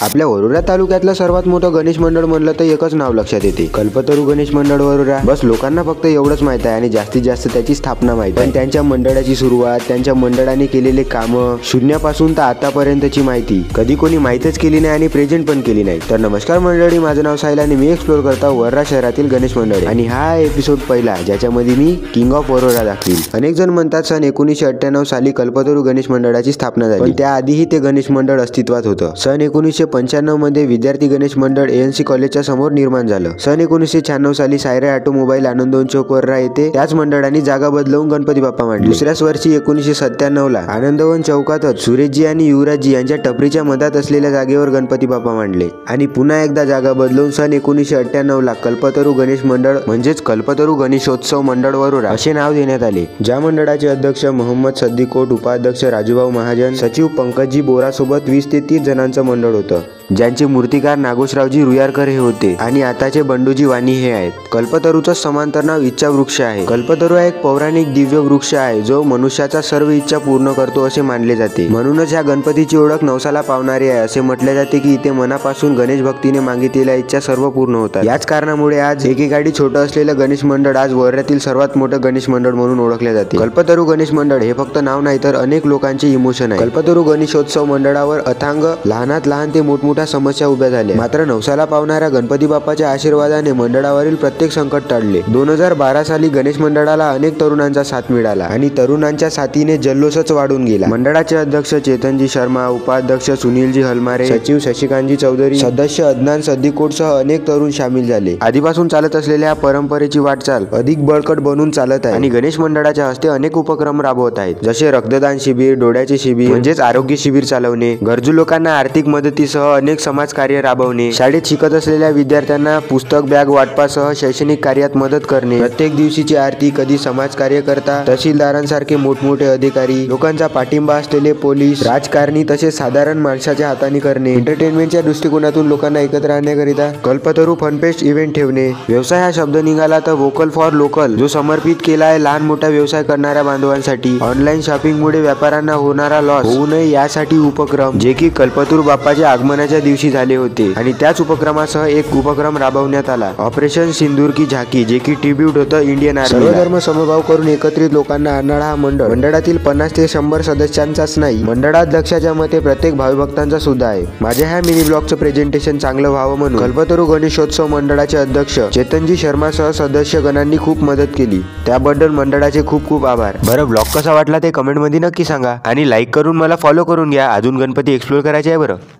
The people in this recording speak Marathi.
आपल्या वरोरा तालुक्यातलं सर्वात मोठं गणेश मंडळ म्हणलं तर एकच नाव लक्षात येते, कल्पतरू गणेश मंडळ वरोरा. बस लोकांना फक्त एवढंच माहित आहे आणि जास्तीत जास्त त्याची स्थापना माहित आहे. पण त्यांच्या मंडळाची सुरुवात, त्यांच्या मंडळाने केलेले कामं, शून्यापासून तर आतापर्यंतची माहिती कधी कोणी माहितच केली नाही आणि प्रेझेंट पण केली नाही. तर नमस्कार मंडळी, माझं नाव साहिल आणि मी एक्सप्लोर करता वरोरा शहरातील गणेश मंडळ आणि हा एपिसोड पहिला ज्याच्यामध्ये मी किंग ऑफ वरोरा दाखवील. अनेक जण म्हणतात सन 1998 साली कल्पतरू गणेश मंडळाची स्थापना झाली, पण त्याआधीही ते गणेश मंडळ अस्तित्वात होतं. सन 1995 मध्ये विद्यार्थी गणेश मंडळ ANC कॉलेजच्या समोर निर्माण झालं. सन 1996 साली सायरे ऑटोमोबाईल आनंदवन चौक वरोरा येथे त्याच मंडळाने जागा बदलवून गणपती बाप्पा मांडले. दुसऱ्याच वर्षी 1997 ला आनंदवन चौकातच सुरेशजी आणि युवराजजी यांच्या टपरीच्या मधात असलेल्या जागेवर गणपती बाप्पा मांडले आणि पुन्हा एकदा जागा बदलवून सन 1998 ला कल्पतरू गणेश मंडळ म्हणजेच कल्पतरू गणेशोत्सव मंडळ वरोरा असे नाव देण्यात आले. ज्या मंडळाचे अध्यक्ष मोहम्मद सद्दीकोट, उपाध्यक्ष राजूभाऊ महाजन, सचिव पंकजी बोरा सोबत 20 ते 30 जणांचं मंडळ होतं, ज्यांचे मूर्तिकार नागोशरावजी रुयारकर हे होते आणि आताचे बंडूजी वाणी हे आहेत. कल्पतरूचं समांतर नाव इच्छा वृक्ष आहे. कल्पतरू हा एक पौराणिक दिव्य वृक्ष आहे जो मनुष्याचा सर्व इच्छा पूर्ण करतो असे मानले जाते. म्हणूनच ह्या गणपतीची ओळख नवसाला पावणारी आहे. असे म्हटले जाते की इथे मनापासून गणेश भक्तीने मागितलेल्या इच्छा सर्व पूर्ण होतात. याच कारणामुळे आज एकेकाळी छोटं असलेलं गणेश मंडळ आज वरोऱ्यातील सर्वात मोठं गणेश मंडळ म्हणून ओळखले जाते. कल्पतरू गणेश मंडळ हे फक्त नाव नाही तर अनेक लोकांचे इमोशन आहे. कल्पतरू गणेशोत्सव मंडळावर अथांग लहानात लहान ते मोठमोठ्या समस्या उभ्या झाल्या, मात्र नवसाला पावणाऱ्या गणपती बाप्पाच्या आशीर्वादाने मंडळावरील प्रत्येक संकट टळले. 2012 साली गणेश मंडळाला अनेक तरुणांचा साथ मिळाला आणि तरुणांच्या साथीने जल्लोषच वाढून गेला. मंडळाचे अध्यक्ष चेतनजी शर्मा, उपाध्यक्ष सुनीलजी हलमारे, सचिव शशिकांतजी चौधरी, सदस्य अदनान सद्दीकोटसह अनेक तरुण सामील झाले. आधीपासून चालत असलेल्या परंपरेची वाटचाल अधिक बळकट बनून चालत आहे आणि गणेश मंडळाच्या हस्ते अनेक उपक्रम राबवत आहेत, जसे रक्तदान शिबिर, डोळ्याचे शिबिर म्हणजेच आरोग्य शिबिर चालवणे, गरजू लोकांना आर्थिक मदतीसह अनेक समाज कार्य राबवणे, शाळेत शिकत असलेल्या विद्यार्थ्यांना पुस्तक बॅग वाटपासह शैक्षणिक कार्यात मदत करणे, प्रत्येक दिवशीची आरती, कधी समाज कार्यकर्ता, तहसीलदारांसारखे मोठमोठे अधिकारी, लोकांचा पाठिंबा असलेले पोलीस, राजकारणी तसेच साधारण माणसाच्या हाताने करणे, एंटरटेनमेंटच्या दृष्टिकोनातून लोकांना एकत्र आणण्याकरिता कल्पतरू फनफेस्ट इव्हेंट ठेवणे. व्यवसाय हा शब्द निघाला तर वोकल फॉर लोकल जो समर्पित केला आहे लहान मोठा व्यवसाय करणाऱ्या बांधवांसाठी. ऑनलाईन शॉपिंगमुळे व्यापाऱ्यांना होणारा लॉस होऊ नये यासाठी उपक्रम, जे की कल्पतरू बाप्पाच्या आगमनाच्या दिवशी झाले होते आणि त्याच उपक्रमासह एक उपक्रम राबवण्यात आला, ऑपरेशन सिंदूर की झाकी, जे की ट्रिब्यूट होतं इंडियन आर्मी. सर्वधर्म समभाव करून एकत्रित लोकांना आणणारा हा मंडळ मंडळातील 50 ते 100 सदस्यांचाच नाही, मंडळाध्यक्षाच्या मते प्रत्येक भाविभक्तांचा सुद्धा आहे. माझ्या ह्या मिनी ब्लॉगचं प्रेझेंटेशन चांगलं व्हावं म्हणून कल्पतरू गणेशोत्सव मंडळाचे अध्यक्ष चेतनजी शर्मासह सदस्यगणांनी खूप मदत केली, त्याबद्दल मंडळाचे खूप खूप आभार. बरं, ब्लॉग कसा वाटला ते कमेंटमध्ये नक्की सांगा आणि लाईक करून मला फॉलो करून घ्या. अजून गणपती एक्सप्लोर करायचे आहे बरं.